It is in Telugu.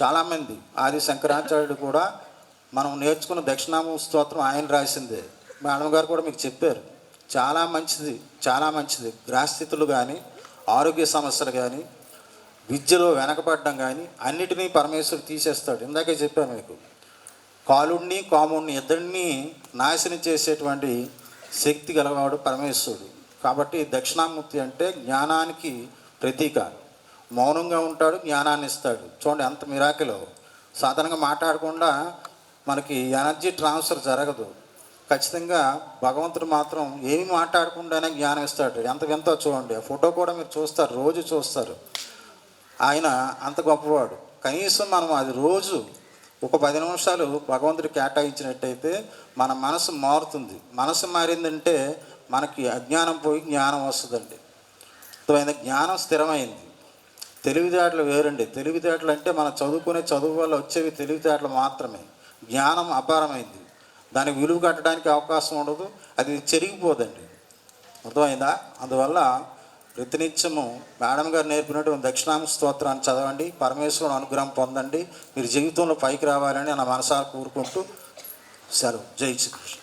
చాలామంది ఆది శంకరాచార్యుడు కూడా మనం నేర్చుకున్న దక్షిణామూర్తి స్తోత్రం ఆయన రాసిందే. మేడం గారు కూడా మీకు చెప్పారు. చాలా మంచిది, చాలా మంచిది. గ్రహస్థితులు కానీ, ఆరోగ్య సమస్యలు కానీ, విద్యలో వెనకబడడం కానీ అన్నిటినీ పరమేశ్వరుడు తీసేస్తాడు. ఇందాకే చెప్పాను మీకు, కాలుడిని కాముడిని ఇద్దరిని నాశనం చేసేటువంటి శక్తి గలవాడు పరమేశ్వరుడు. కాబట్టి దక్షిణామూర్తి అంటే జ్ఞానానికి ప్రతీక. మౌనంగా ఉంటాడు, జ్ఞానాన్ని ఇస్తాడు. చూడండి ఎంత మిరాకిలో. సాధారణంగా మాట్లాడకుండా మనకి ఎనర్జీ ట్రాన్స్ఫర్ జరగదు. ఖచ్చితంగా భగవంతుడు మాత్రం ఏమి మాట్లాడకుండానే జ్ఞానం ఇస్తాడు. ఎంత వింతో చూడండి. ఆ ఫోటో కూడా మీరు చూస్తారు, రోజు చూస్తారు. ఆయన అంత గొప్పవాడు. కనీసం మనం అది రోజు ఒక 10 నిమిషాలు భగవంతుడు కేటాయించినట్టయితే మన మనసు మారుతుంది. మనసు మారిందంటే మనకి అజ్ఞానం పోయి జ్ఞానం వస్తుందండి. జ్ఞానం స్థిరమైంది. తెలివితేటలు వేరండి. తెలివితేటలు అంటే మనం చదువుకునే చదువు వల్ల వచ్చేవి తెలివితేటలు మాత్రమే. జ్ఞానం అపారమైంది. దానికి విలువ కట్టడానికి అవకాశం ఉండదు, అది చెరిగిపోదండి. అర్థమైందా? అందువల్ల ప్రతినిత్యము మేడం గారు నేర్పినటువంటి దక్షిణామూర్తి స్తోత్రాన్ని చదవండి, పరమేశ్వరుడు అనుగ్రహం పొందండి. మీరు జీవితంలో పైకి రావాలని నా మనసారా కోరుకుంటూ సెలవు. జై శ్రీకృష్ణ.